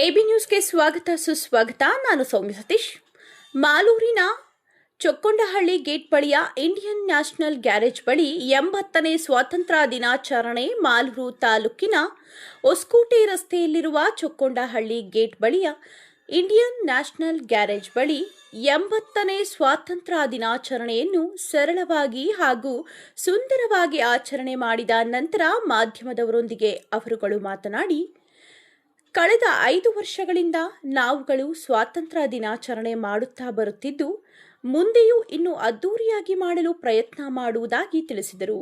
AB ನ್ಯೂಸ್ಗೆ ಸ್ವಾಗತ ಸುಸ್ವಾಗತ. ನಾನು ಸೌಮ್ಯ ಸತೀಶ್. ಮಾಲೂರಿನ ಚೊಕ್ಕೊಂಡಹಳ್ಳಿ ಗೇಟ್ ಬಳಿಯ ಇಂಡಿಯನ್ ನ್ಯಾಷನಲ್ ಗ್ಯಾರೇಜ್ ಬಳಿ 80ನೇ ಸ್ವಾತಂತ್ರ್ಯ ದಿನಾಚರಣೆ. ಮಾಲೂರು ತಾಲೂಕಿನ ಹೊಸಕೋಟೆ ರಸ್ತೆಯಲ್ಲಿರುವ ಚೊಕ್ಕೊಂಡಹಳ್ಳಿ ಗೇಟ್ ಬಳಿಯ ಇಂಡಿಯನ್ ನ್ಯಾಷನಲ್ ಗ್ಯಾರೇಜ್ ಬಳಿ 80ನೇ ಸ್ವಾತಂತ್ರ್ಯ ದಿನಾಚರಣೆಯನ್ನು ಸರಳವಾಗಿ ಹಾಗೂ ಸುಂದರವಾಗಿ ಆಚರಣೆ ಮಾಡಿದ ನಂತರ ಮಾಧ್ಯಮದವರೊಂದಿಗೆ ಅವರುಗಳು ಮಾತನಾಡಿ, ಕಳೆದ 5 ವರ್ಷಗಳಿಂದ ನಾವುಗಳು ಸ್ವಾತಂತ್ರ್ಯ ದಿನಾಚರಣೆ ಮಾಡುತ್ತಾ ಬರುತ್ತಿದ್ದು, ಮುಂದೆಯೂ ಇನ್ನೂ ಅದ್ದೂರಿಯಾಗಿ ಮಾಡಲು ಪ್ರಯತ್ನ ಮಾಡುವುದಾಗಿ ತಿಳಿಸಿದರು.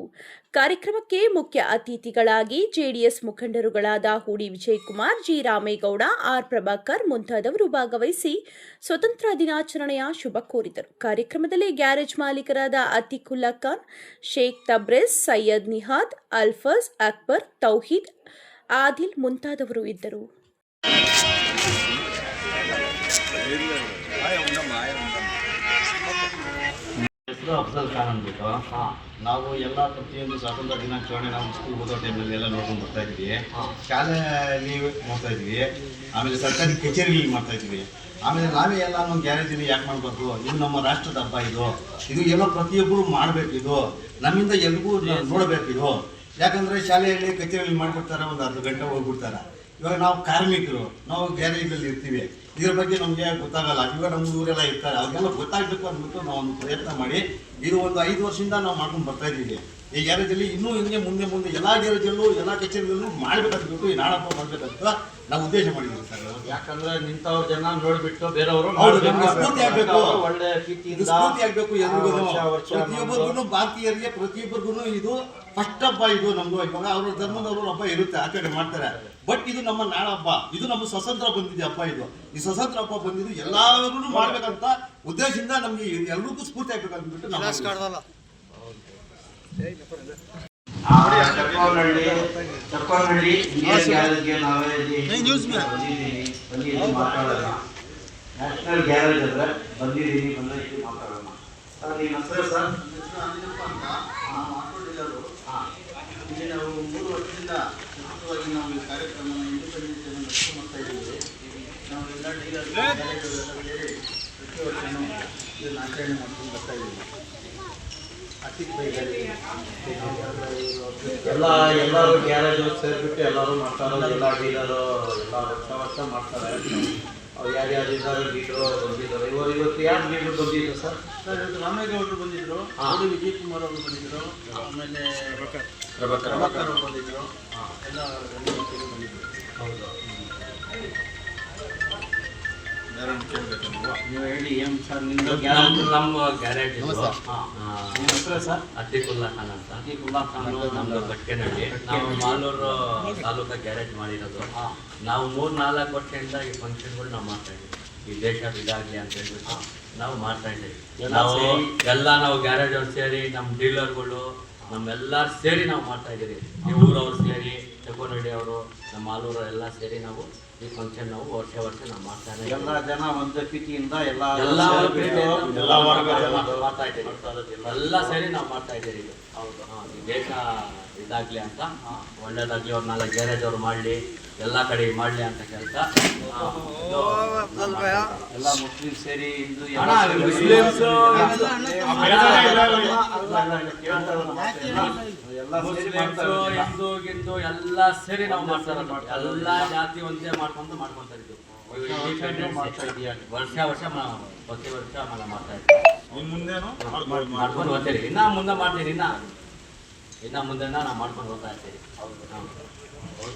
ಕಾರ್ಯಕ್ರಮಕ್ಕೆ ಮುಖ್ಯ ಅತಿಥಿಗಳಾಗಿ ಜೆಡಿಎಸ್ ಮುಖಂಡರುಗಳಾದ ಹೂಡಿ ವಿಜಯಕುಮಾರ್, ಜಿ ರಾಮೇಗೌಡ, ಆರ್ ಪ್ರಭಾಕರ್ ಮುಂತಾದವರು ಭಾಗವಹಿಸಿ ಸ್ವತಂತ್ರ ದಿನಾಚರಣೆಯ ಶುಭ ಕೋರಿದರು. ಕಾರ್ಯಕ್ರಮದಲ್ಲಿ ಗ್ಯಾರೇಜ್ ಮಾಲೀಕರಾದ ಅತಿಕುಲ್ಲಾ ಖಾನ್, ಶೇಖ್ ತಬ್ರೇಜ್, ಸೈಯದ್ ನಿಹಾದ್, ಅಲ್ಫಜ್, ಅಕ್ಬರ್, ತೌಹೀದ್, ಆದಿಲ್ ಮುಂತಾದವರು ಇದ್ದರು. ಹೆಸರು ಅಫ್ಜಲ್ ಖಾನ್ ಅಂದ್ಬಿಟ್ಟು ನಾವು ಎಲ್ಲ ಪ್ರತಿಯೊಂದು ಸ್ವಾತಂತ್ರ್ಯ ದಿನಾಚರಣೆ ನಾವು ಸ್ಕೂಲ್ ಓದೋ ಟೈಮಲ್ಲಿ ಎಲ್ಲ ನೋಡ್ಕೊಂಡು ಬರ್ತಾ ಇದ್ವಿ. ಶಾಲೆಯಲ್ಲಿ ಮಾಡ್ತಾ ಇದ್ವಿ, ಆಮೇಲೆ ಸರ್ಕಾರಿ ಕಚೇರಿಯಲ್ಲಿ ಮಾಡ್ತಾ ಇದ್ವಿ. ಆಮೇಲೆ ನಾವೇ ಎಲ್ಲ ನಮ್ಮ ಗ್ಯಾರೇಜಲ್ಲಿ ಯಾಕೆ ಮಾಡಬಾರ್ದು, ಇದು ನಮ್ಮ ರಾಷ್ಟ್ರದ ಹಬ್ಬ, ಇದು ಎಲ್ಲ ಪ್ರತಿಯೊಬ್ಬರು ಮಾಡಬೇಕು, ಇದು ನಮ್ಮಿಂದ ಎಲ್ರಿಗೂ ನೋಡಬೇಕು. ಇದು ಯಾಕಂದರೆ ಶಾಲೆಯಲ್ಲಿ ಕಚೇರಿಯಲ್ಲಿ ಮಾಡಿಬಿಡ್ತಾರೆ, ಒಂದು ಅರ್ಧ ಗಂಟೆ ಹೋಗ್ಬಿಡ್ತಾರೆ. ಇವಾಗ ನಾವು ಕಾರ್ಮಿಕರು, ನಾವು ಗ್ಯಾರೇಜಲ್ಲಿ ಇರ್ತೀವಿ, ಇದ್ರ ಬಗ್ಗೆ ನಮಗೆ ಗೊತ್ತಾಗಲ್ಲ. ಇವಾಗ ನಮ್ಮ ಊರೆಲ್ಲ ಇರ್ತಾರೆ, ಅವ್ರಿಗೆಲ್ಲ ಗೊತ್ತಾಗಬೇಕು ಅಂದ್ಬಿಟ್ಟು ನಾವು ಒಂದು ಪ್ರಯತ್ನ ಮಾಡಿ ಇದು ಒಂದು 5 ವರ್ಷದಿಂದ ನಾವು ಮಾಡ್ಕೊಂಡು ಬರ್ತಾ ಇದ್ದೀವಿ. ಈ ಗ್ಯಾರೇಜಲ್ಲಿ ಇನ್ನೂ ಹಿಂಗೆ ಮುಂದೆ ಎಲ್ಲ ಗ್ಯಾರೇಜಲ್ಲೂ ಎಲ್ಲ ಕಚೇರಿಗಳಲ್ಲೂ ಮಾಡಬೇಕಾಗ್ಬೇಕು, ಈ ನಾಡಹಬ್ಬ ಮಾಡಬೇಕಂತ ನಾವು ಉದ್ದೇಶ ಮಾಡಿದ್ದೀವಿ ಸರ್. ಯಾಕಂದ್ರೆ ನಿಂತವ್ರ ಜನ ನೋಡ್ಬಿಟ್ಟು ಬೇರೆಯವರು ಸ್ಫೂರ್ತಿ ಆಗಬೇಕು, ಒಳ್ಳೆ ಸ್ಫೂರ್ತಿ ಆಗಬೇಕು ಎಲ್ರಿಗೂ, ಪ್ರತಿಯೊಬ್ಬರಿಗೂ, ಭಾರತೀಯರಿಗೆ ಪ್ರತಿಯೊಬ್ಬರಿಗೂ ಇದು ಫಸ್ಟ್ ಹಬ್ಬ. ಇದು ನಮ್ದು ಇವಾಗ ಅವ್ರ ಧರ್ಮದವರು ಹಬ್ಬ ಇರುತ್ತೆ, ಆಚರಣೆ ಮಾಡ್ತಾರೆ. ಬಟ್ ಇದು ನಮ್ಮ ನಾಡ ಹಬ್ಬ, ಇದು ನಮ್ಮ ಸ್ವತಂತ್ರ ಬಂದಿದೆ ಹಬ್ಬ. ಈ ಸ್ವತಂತ್ರ ಹಬ್ಬ ಬಂದಿದ್ದು ಎಲ್ಲರೂ ಮಾಡ್ಬೇಕಂತ ಉದ್ದೇಶದಿಂದ ನಮ್ಗೆ ಎಲ್ರಿಗೂ ಸ್ಫೂರ್ತಿ ಆಗ್ಬೇಕಂದ್ಬಿಟ್ಟು ನಾವು ಚಕ್ಕೋನಹಳ್ಳಿ ಇಂಡಿಯನ್ ಗ್ಯಾರೇಜ್ಗೆ ನಾವೇ ಬಂದಿದ್ದೀನಿ ಮಾತಾಡೋಣ. ನ್ಯಾಷನಲ್ ಗ್ಯಾರೇಜ್ ಅಂದ್ರೆ ಬಂದಿದ್ದೀನಿ, ಬಂದೈತಿ ಮಾತಾಡೋಣ. ಸರ್ ನಿಮ್ಮ ಹೆಸರು ಸರ್? ಇಲ್ಲಿ ನಾವು 3 ವರ್ಷದಿಂದ ಸತತವಾಗಿ ನಾವು ಈ ಕಾರ್ಯಕ್ರಮವನ್ನು ಇಂಡಿಪೆಂಡೆನ್ಸ್ ನಡೆಸಿ ಮಾಡ್ತಾ ಇದ್ದೀವಿ. ನಾವು ಎಲ್ಲ ಡೀಲರ್ ಸೇರಿ ಪ್ರತಿ ವರ್ಷನೂ ಇದನ್ನು ಆಚರಣೆ ಮಾಡ್ಕೊಂಡು ಬರ್ತಾ ಇದ್ದೀವಿ. ಎಲ್ಲರೂ ಗ್ಯಾರೇಜ್ ಸೇರಿಬಿಟ್ಟು ಎಲ್ಲರೂ ಮಾಡ್ತಾರೆ. ಎಲ್ಲ ಡೀಲರು ಎಲ್ಲ ವರ್ಷ ಮಾಡ್ತಾರೆ. ಅವ್ರು ಯಾರ್ಯಾರು ಇದ್ದಾರೆ ಲೀಡ್ರು ಬಂದಿದ್ದಾರೆ. ಇವತ್ತು ಯಾರು ಲೀಡ್ರು ಬಂದಿದ್ರು ಸರ್? ರಾಮೇಗೌಡರು ಬಂದಿದ್ರು, ಹೂಡಿ ವಿಜಯಕುಮಾರ್ ಅವರು ಬಂದಿದ್ರು, ಆಮೇಲೆ ಪ್ರಭಾಕರ್ ಅವರು ಬಂದಿದ್ರು, ಎಲ್ಲ ಬಂದಿದ್ರು. ಹೌದು, ನೀವು ಹೇಳಿ ಏನು ಸರ್? ನಮ್ಮ ಗ್ಯಾರೇಜ್ ಹೆಸರು ಸರ್? ಅತಿಕುಲ್ಲಾ ಖಾನ್ ಅಂತ. ಅತಿಕುಲ್ಲಾ ಖಾನ್ ನಮ್ದು ಗಟ್ಟಿನಹಳ್ಳಿ. ನಾವು ಮಾಲೂರು ತಾಲೂಕು ಗ್ಯಾರೇಜ್ ಮಾಡಿರೋದು. ನಾವು 3-4 ವರ್ಷದಿಂದ ಈ ಫಂಕ್ಷನ್ಗಳು ನಾವು ಮಾಡ್ತಾ ಇದ್ದೀವಿ. ಈ ದೇಶ ಇದಾಗಲಿ ಅಂತ ಹೇಳ್ಬಿಟ್ಟು ನಾವು ಮಾಡ್ತಾ ಇದ್ದೀವಿ. ನಾವು ಗ್ಯಾರೇಜ್ ಅವ್ರು ಸೇರಿ, ನಮ್ಮ ಡೀಲರ್ಗಳು ನಮ್ಮೆಲ್ಲರೂ ಸೇರಿ ನಾವು ಮಾಡ್ತಾ ಇದ್ದೀವಿ. ಈ ಊರವ್ರು ಸೇರಿ, ಚಕ್ಕೋನಹಳ್ಳಿ ಅವರು, ನಮ್ಮ ಮಾಲೂರು ಎಲ್ಲ ಸೇರಿ ನಾವು ಈ ಫಂಕ್ಷನ್ ನಾವು ವರ್ಷ ನಾವು ಮಾಡ್ತಾ ಇದ್ದೀವಿ. ಎಲ್ಲ ಜನ ಒಂದು ಪ್ರೀತಿಯಿಂದ ಎಲ್ಲ ಮಾಡ್ತಾ ಇದ್ದೀವಿ. ಎಲ್ಲ ಸೇರಿ ನಾವು ಮಾಡ್ತಾ ಇದ್ದೀವಿ. ಹೌದು, ಈ ದೇಶ ಇದಾಗಲಿ ಅಂತ, ಒಳ್ಳೇದಾಗಲಿ, ಅವ್ರು 4 ಗ್ಯಾರೇಜ್ ಅವ್ರು ಮಾಡಲಿ, ಎಲ್ಲ ಕಡೆ ಮಾಡಲಿ ಅಂತ ಕೆಲಸ. ಎಲ್ಲ ಮುಸ್ಲಿಂ ಸೇರಿ ಹಿಂದೂ ಹಿಂದೂ ಎಲ್ಲ ಸೇರಿ ನಾವು ಮಾಡ್ತಾ ಇರೋದು. ಎಲ್ಲ ಜಾತಿ ಒಂದೇ ಮಾಡ್ಕೊಂತ ಇದ್ದೀವಿ. ವರ್ಷ ಪ್ರತಿ ವರ್ಷ ಮಾಡ್ತಾ ಇದ್ದೀವಿ. ಮಾಡ್ಕೊಂಡು ಹೋಗ್ತೀವಿ. ಇನ್ನ ಮುಂದೆ ಮಾಡ್ತೀವಿ. ಇನ್ನ ಮುಂದೆ ನಾವು ಮಾಡ್ಕೊಂಡು ಹೋಗ್ತಾ ಇರ್ತೀವಿ. ಹೌದು.